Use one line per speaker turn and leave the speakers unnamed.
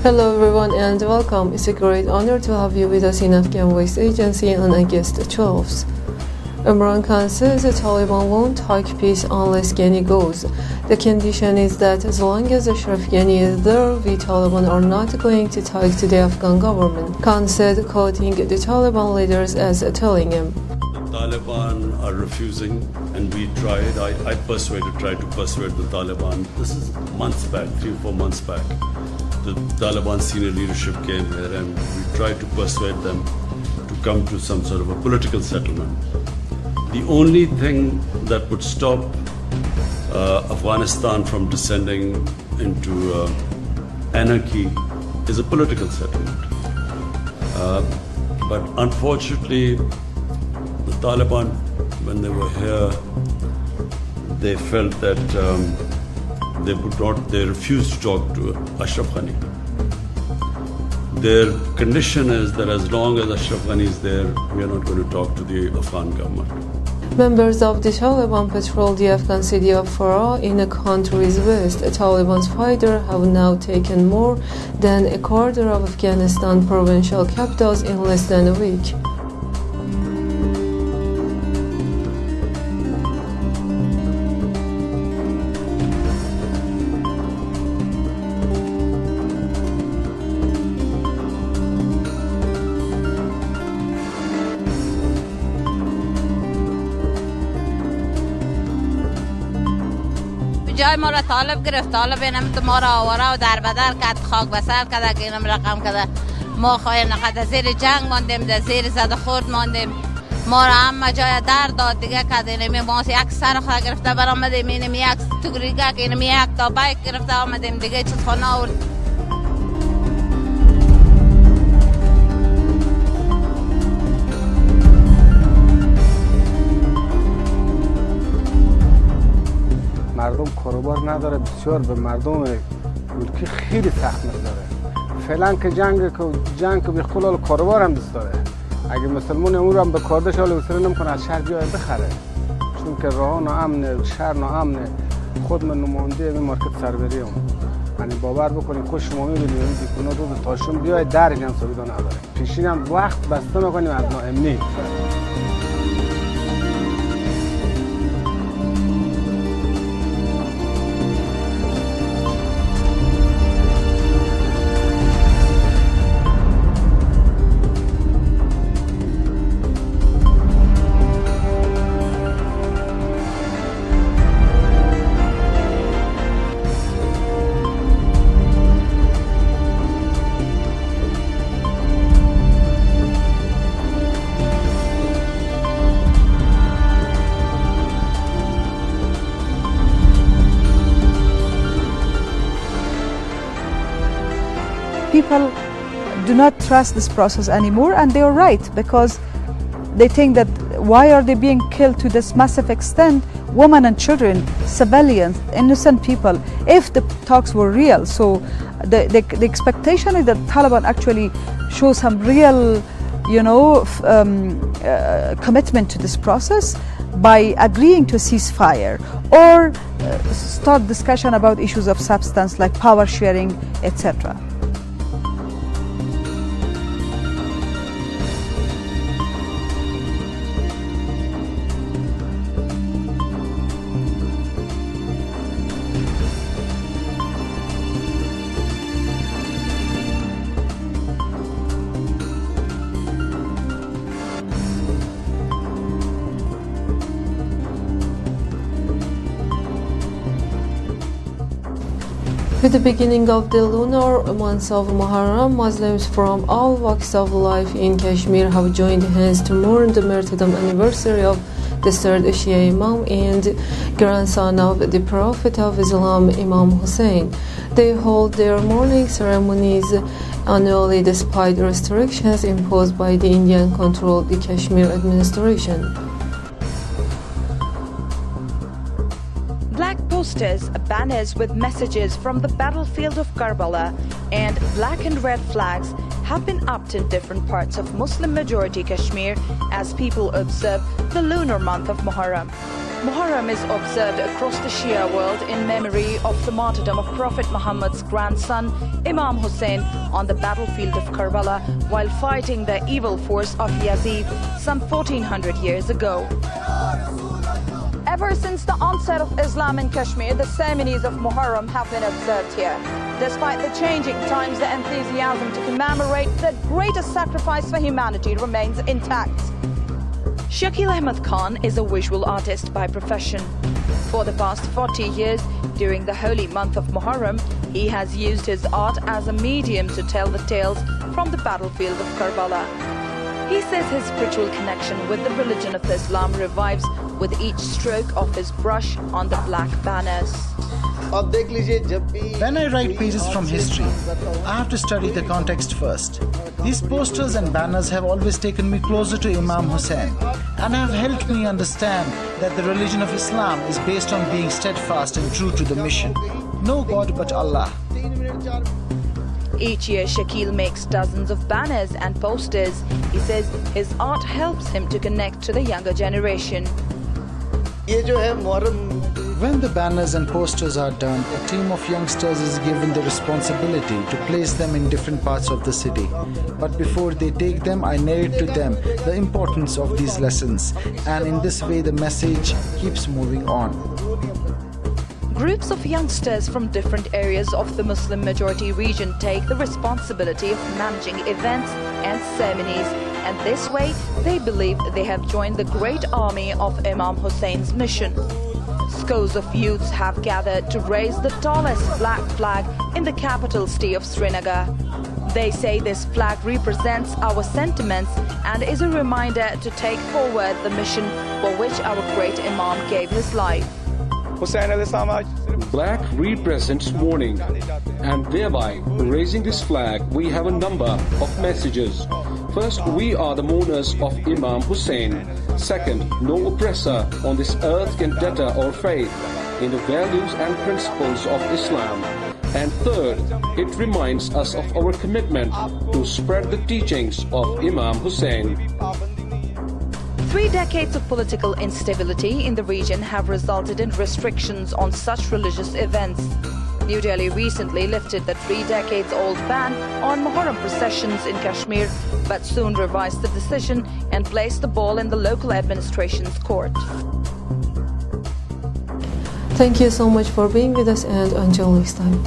Hello everyone and welcome. It's a great honor to have you with us in Afghan Voice Agency on August 12th. Imran Khan says the Taliban won't hike peace unless Ghani goes. The condition is that as long as Ashraf Ghani is there, we Taliban are not going to talk to the Afghan government. Khan said, quoting the Taliban leaders as telling him,
"The Taliban are refusing, and we tried. I tried to persuade the Taliban. This is months back, 3 or 4 months back. The Taliban senior leadership came here, and we tried to persuade them to come to some sort of a political settlement. The only thing that would stop Afghanistan from descending into anarchy is a political settlement. But unfortunately, the Taliban, when they were here, they felt that they refused to talk to Ashraf Ghani. Their condition is that as long as Ashraf Ghani is there, we are not going to talk to the Afghan government."
Members of the Taliban patrolled the Afghan city of Farah in the country's west. Taliban's fighters have now taken more than a quarter of Afghanistan provincial capitals in less than a week.
جای ما را طالب گرفت، طالب اینم تو ما را آواره و در بدر کرد، خاک بسر کرده که اینم رقم کرده. ما خواهی نقد زیر جنگ ماندیم، در زیر زد خورد ماندیم. ما را همه جای در داد دیگه کرد. اینمی ما یک سر خواه گرفته برآمدیم، اینمی یک توگریگه که اینمی یک تا بایک گرفته آمدیم دیگه چیز خانه آورد.
مردم کاروبار نداره، بسیار به مردم ملکی خیلی سخت می‌گذره. فعلا که جنگ که بخلال کاروبار هم دوست داره. اگه مسلمان امور هم به کاردش حال وصله نمی‌کنه از شهر بیای بخره. چون که راه ناامنه، شهر ناامنه. خود من نماینده این مارکت سربری هم. یعنی باور بکنید که شما می‌بینید دیکونا دو تاشون بیای در جنسابی نداره. پیشین هم وقت بسته نکنیم از ناامنی.
People do not trust this process anymore, and they are right, because they think that why are they being killed to this massive extent, women and children, civilians, innocent people, if the talks were real. So the expectation is that Taliban actually show some real commitment to this process by agreeing to a ceasefire or start discussion about issues of substance like power sharing, etc.
With the beginning of the lunar month of Muharram, Muslims from all walks of life in Kashmir have joined hands to mourn the martyrdom anniversary of the third Shia Imam and grandson of the Prophet of Islam, Imam Hussein. They hold their mourning ceremonies annually despite restrictions imposed by the Indian-controlled Kashmir administration.
Black posters, banners with messages from the battlefield of Karbala, and black and red flags have been upped in different parts of Muslim-majority Kashmir as people observe the lunar month of Muharram. Muharram is observed across the Shia world in memory of the martyrdom of Prophet Muhammad's grandson, Imam Hussein, on the battlefield of Karbala while fighting the evil force of Yazid some 1400 years ago. Ever since the onset of Islam in Kashmir, the ceremonies of Muharram have been observed here. Despite the changing times, the enthusiasm to commemorate the greatest sacrifice for humanity remains intact. Shakil Ahmed Khan is a visual artist by profession. For the past 40 years, during the holy month of Muharram, he has used his art as a medium to tell the tales from the battlefield of Karbala. He says his spiritual connection with the religion of Islam revives with each stroke of his brush on the black banners.
When I write pages from history, I have to study the context first. These posters and banners have always taken me closer to Imam Hussein and have helped me understand that the religion of Islam is based on being steadfast and true to the mission. No God but Allah.
Each year, Shakil makes dozens of banners and posters. He says his art helps him to connect to the younger generation.
When the banners and posters are done, a team of youngsters is given the responsibility to place them in different parts of the city. But before they take them, I narrate to them the importance of these lessons, and in this way the message keeps moving on.
Groups of youngsters from different areas of the Muslim majority region take the responsibility of managing events and ceremonies, and this way they believe they have joined the great army of Imam Hussein's mission. Scores of youths have gathered to raise the tallest black flag in the capital city of Srinagar. They say this flag represents our sentiments and is a reminder to take forward the mission for which our great Imam gave his life.
Black represents mourning, and thereby raising this flag we have a number of messages. First, we are the mourners of Imam Hussein. Second, no oppressor on this earth can deter our faith in the values and principles of Islam. And third, it reminds us of our commitment to spread the teachings of Imam Hussein.
3 decades of political instability in the region have resulted in restrictions on such religious events. New Delhi recently lifted the 3-decades-old ban on Muharram processions in Kashmir, but soon revised the decision and placed the ball in the local administration's court.
Thank you so much for being with us, and until next time.